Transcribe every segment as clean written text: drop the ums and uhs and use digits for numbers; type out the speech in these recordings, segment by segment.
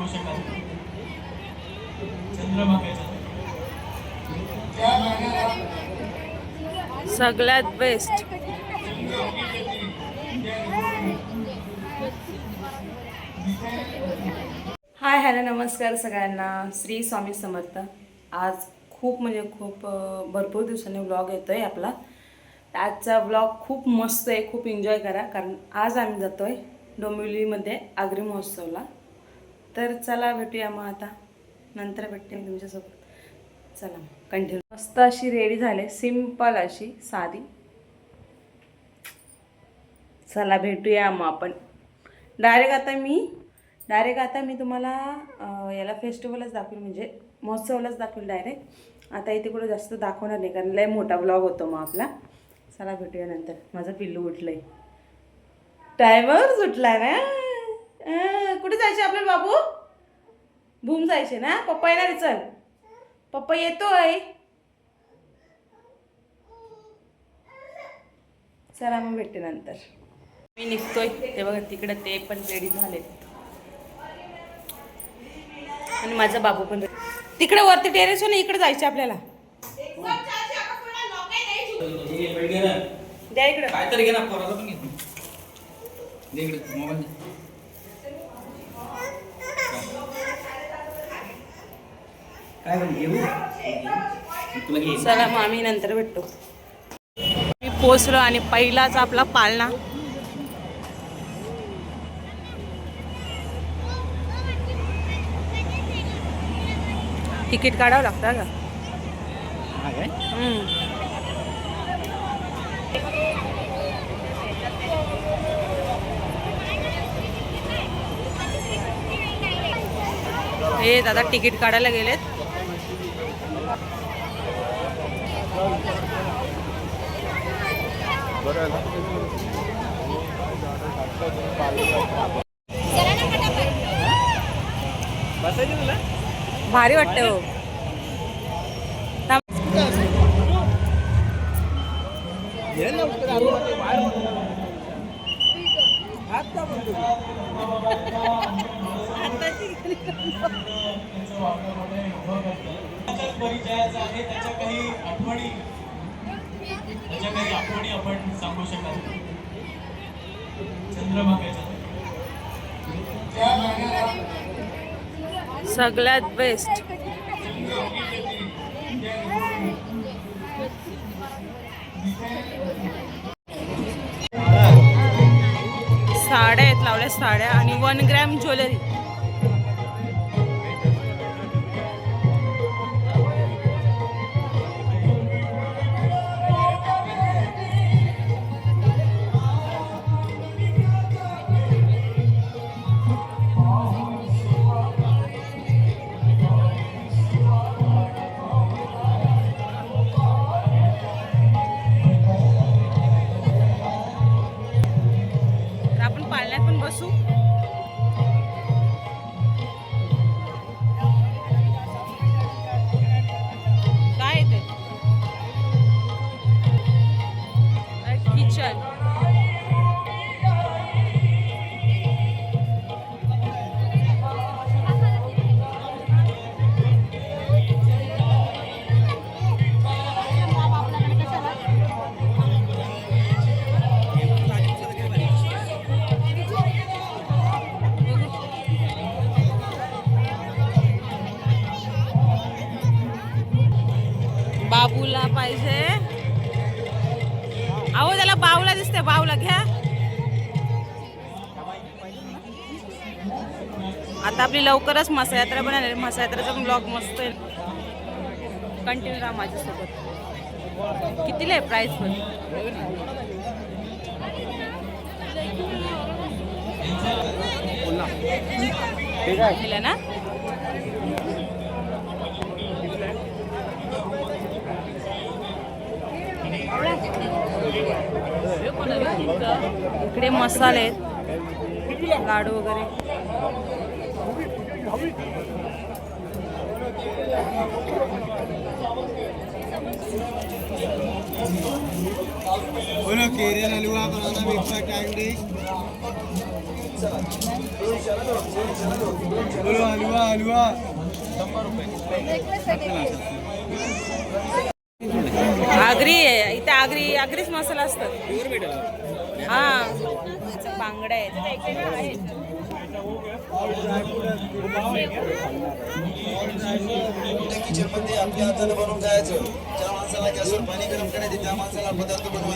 सांगू शकाल चंद्रभागेचा सगळ्यात बेस्ट. हाय हॅलो नमस्कार सगळ्यांना. श्री स्वामी समर्थ. आज खूप म्हणजे खूप भरपूर दिवसांनी व्लॉग येतो आहे आपला. आजचा व्लॉग खूप मस्त आहे, खूप एन्जॉय करा, कारण आज आम्ही जातो आहे डोंबिवलीमध्ये आगरी महोत्सवला. तर चला भेटूया मग आता, नंतर भेटते मी तुमच्यासोबत. चला कंटिन्यू. मस्त अशी रेडी झाले, सिंपल अशी साधी. चला भेटूया मग आपण. डायरेक्ट आता मी तुम्हाला याला फेस्टिवलच दाखवेल, म्हणजे महोत्सवालाच दाखवेल डायरेक्ट. आता इथे कुठं जास्त दाखवणार नाही, कारण लय मोठा ब्लॉग होतो मग आपला. चला भेटूया नंतर. माझं पिल्लू उठलंय, टायमर सुटला ना. कुठे जायचे आपले बाबू? भूम जायचे ना. पप्पा येणार आहे, चल पप्पा येतोय. चला मग भेटते नंतर. मी निघतोय ते बघा, तिकडे ते पण रेडी झालेत आणि माझा बाबू पण तिकडे वरती टेरेस ना. इकडे जायचं आपल्याला. द्या इकडे काहीतरी घे ना, पोराला पण घे. दे इकडे मोबाईल. काय पण घेऊ तुला घे. चला मग आम्ही नंतर भेटतो. मी पोचलो आणि पहिलाच आपला पाळणा. तिकीट काढावं लागतं का? हे दादा तिकीट काढायला गेलेत. भारी वाटतं हो. परिचयाचा आहे, त्याच्या काही आठवणी आपण सांगू शकाल चंद्रभागेचा. सगळ्यात बेस्ट. साड्या आहेत लावल्या, साड्या आणि 1 ग्रॅम ज्वेलरी. आपण पाळण्यात पण बसू. काय ते किचन. बाबूला पाहिजे. अहो त्याला बावला दिसते, बावला घ्या. आता आपली लवकरच मसा यात्रा पण आहे. मसा यात्राचा पण ब्लॉग मस्त आहे. कंटिन्यू राहा माझ्यासोबत. कितीला आहे प्राइस पण? ना इकडे मसाले आहेत, लाडू वगैरे. बोलो केरियन हलवा बनाना मिक्स कैंडी बोलो हलवा आगरी आहे इथे, आगरीच मसाला असतात. हा बांगड्या आहेत.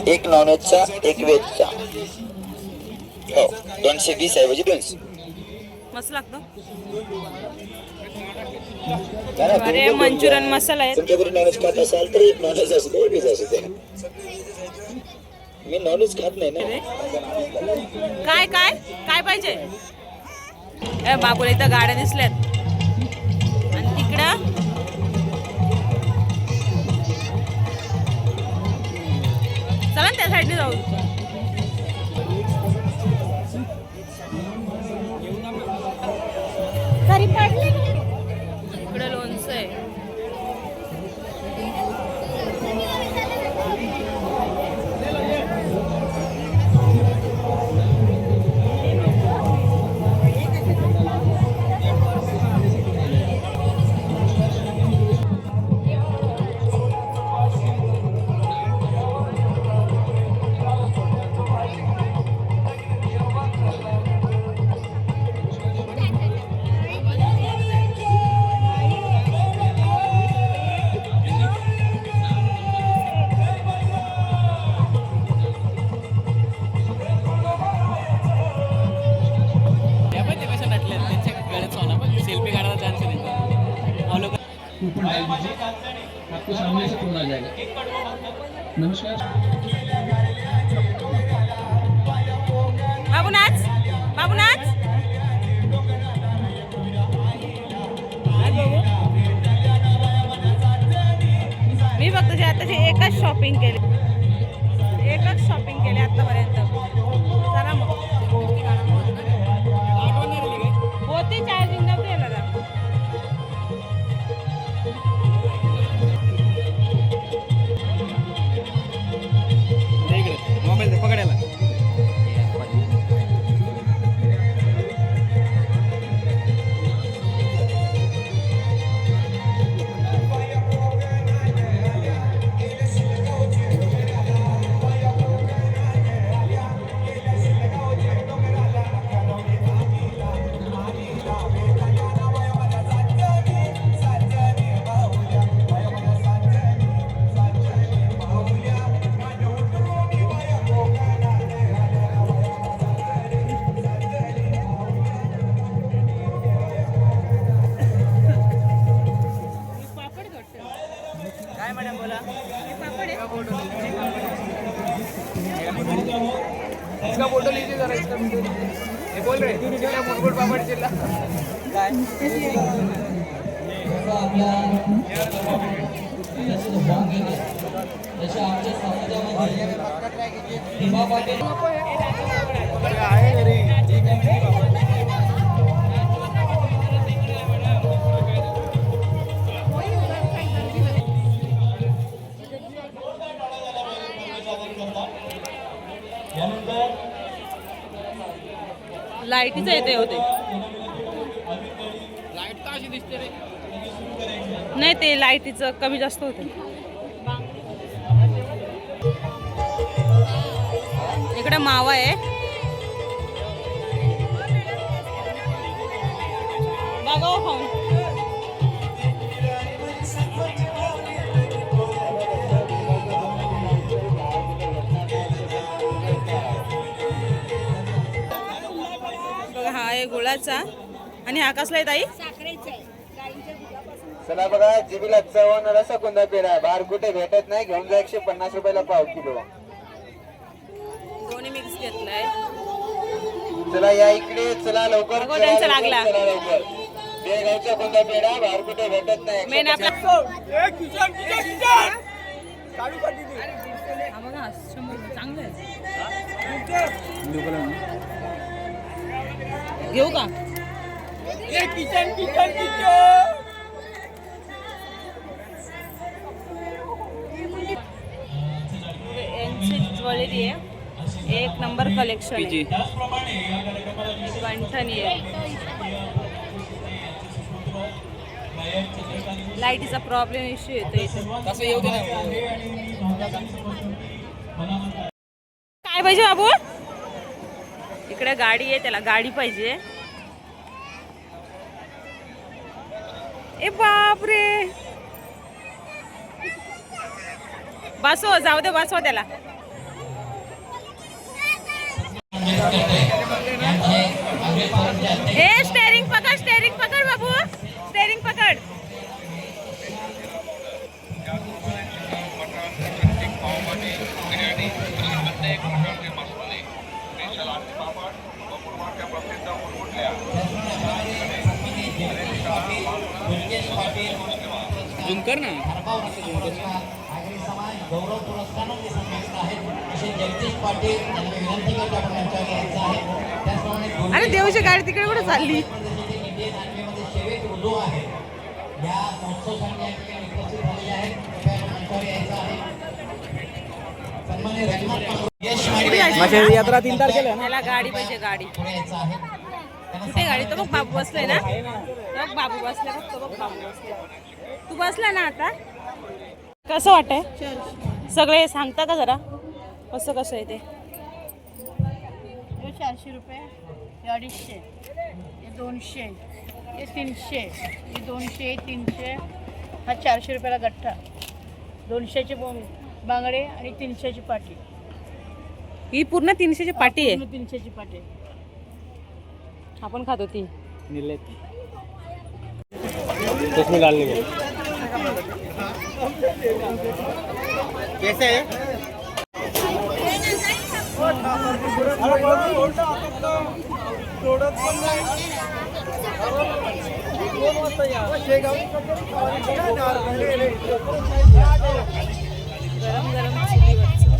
एक नॉनव्हेजचा एक व्हेजचा. हो 220 ऐवजी 200. मस्त लागतो. अरे मंचुरियन मसाला आहे. तुमच्या घरी नॉनव्हेज खात असाल तर एक नॉनव्हेज असू दे, व्हेज असू दे. मी नॉनव्हेज खात नाही ना. काय काय काय पाहिजे? ए बाबूला इथं गाड्या दिसल्यात आणि तिकडं चला ना त्या साईडने जाऊ. इकडे लोणचं आहे. आपको सामने से फोन आ जाएगा. नमस्कार. बाबू नाच. मी फक्त आताची एकच शॉपिंग केली आतापर्यंत. चला मग होती चार्जिंग नव्हती याला. मोबाईल पकडायला. काय मॅडम बोला. इसका फोटो लीजिए जरा. इसका ये बोल रहे मुनगुड पापड़ चिल्ला काय. लाईटीच येते होते. लाईट तर अशी दिसते रे. नाही ते लाईटीचं कमी जास्त होते. इकडे मावा आहे. बघा खाऊन. हा आहे गुळाचा. आणि हा कसला आहे ताई? चला बघा जिबीला चव्हाण रसगुंदा पेढा बाहेर कुठे भेटत नाही. घेऊन जा 150 रुपयाला पाव किलो. दोन्ही मिक्स घेतलाय. चला या इकडे. चला लवकर. बघा त्यांचा लागला. चला लवकर. बेळगावचा गुंदा पेढा बाहेर कुठे भेटत नाही. मेन आपला हा बघा 100 चांगलं आहे. घेऊ का? यांची ज्वेलरी आहे. एक नंबर कलेक्शन आहे. कंठनी आहे. लाईटीचा प्रॉब्लेम इश्यू येतो इथे. कसं येऊ दे ना. काय पाहिजे बाबू? इकडे गाडी आहे, त्याला गाडी पाहिजे. ए बापरे, बसव, जाऊ दे, बसव त्याला. ए स्टेरिंग पकड, स्टेरिंग पकड बाबू, स्टेरिंग पकड. झूम कर ना. गौरव पुरस्काराने सन्मानित आहेत असे जगदीश पाटील यांना विनंती करतो आपण यांच्यावर यायचं आहे. त्याचप्रमाणे अरे देवची गाडी तिकडे कुठे चालली? इंडियन आर्मीमध्ये सेवेत रुजू आहे. या महोत्सवासाठी या ठिकाणी उपस्थित झालेले आहेत. कृपया आपण मंचावर यायचं आहे. सन्माननीय रंगनाथ यश माझी यात्रा 3 तारखेला आहे ना. त्याला गाडी पाहिजे, गाडी. पुढे यायचं आहे. कुठे गाडी? तो बघ बाबू बसलाय ना, बघ बाबू बसलाय, बघ तो बघ बाबू बसलाय. तू बसला ना आता. कसं वाटतंय? सगळे सांगता का जरा कसं कसं आहे ते? 400 रुपये, हे 250, हे 200, हे 300, हे 200, 300, हा 400 रुपयाला गठ्ठा, 200चे बांगडे आणि 300ची पाटी. ही पूर्ण 300ची पाटी आहे. 300ची पाटी. आपण खातो ती. उसमें डालने में कैसे है? गरम गरम चुलीवरचं.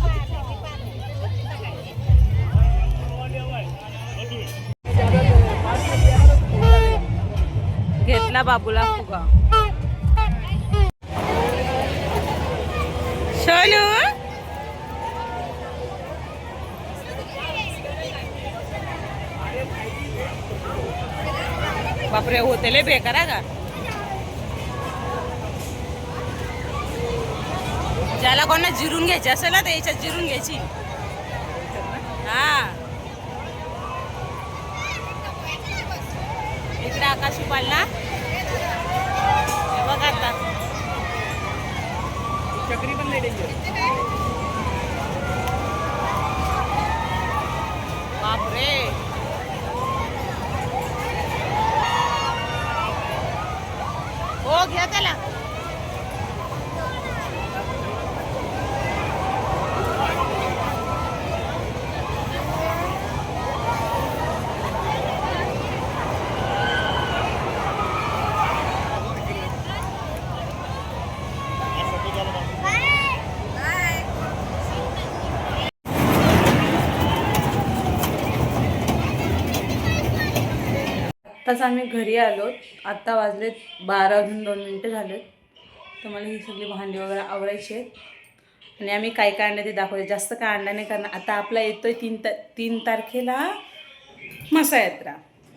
घेतला बाबूला फुगा. शोलू बापरे, होते लय बेकार का. ज्याला कोणा जिरून घ्यायची असेल ना, तर याच्यात जिरून घ्यायची. हा, इकडे आकाशी पालना बघ आता. चक्री पण नाही डेंजर. बापरे, हो घ्या त्याला. आत्ताच आम्ही घरी आलो. आत्ता वाजलेत 12:02 झालेत. तर मला ही सगळी भांडी वगैरे आवरायची आहेत. आणि आम्ही काय काय आणलं ते दाखवते. जास्त काय आणलं नाही, कारण आता आपला येतोय 3 तारखेला म्हसा यात्रा.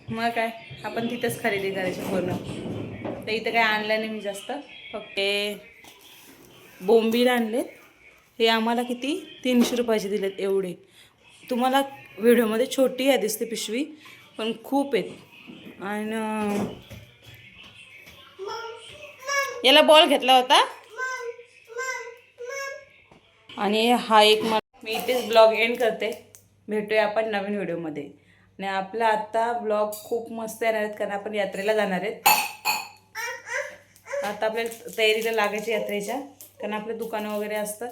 मग काय आपण तिथंच खरेदी करायची पूर्ण. तर इथं काय आणलं नाही मी जास्त. फक्त बोंबील आणलेत. हे आम्हाला किती 300 रुपयाचे दिलेत एवढे. तुम्हाला व्हिडिओमध्ये छोटी आहे दिसते पिशवी, पण खूप आहेत. आणि याला बॉल घेतला होता. आणि हा एक मी इथेच ब्लॉग एंड करते. भेटूया आपण नवीन व्हिडिओमध्ये. आणि आपला आता ब्लॉग खूप मस्त येणार आहेत, कारण आपण यात्रेला जाणार आहेत. आता आपल्याला तयारीला लागायची यात्रेच्या, कारण आपले दुकानं वगैरे असतात.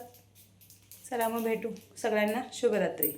चला मग भेटू. सगळ्यांना शुभरात्री.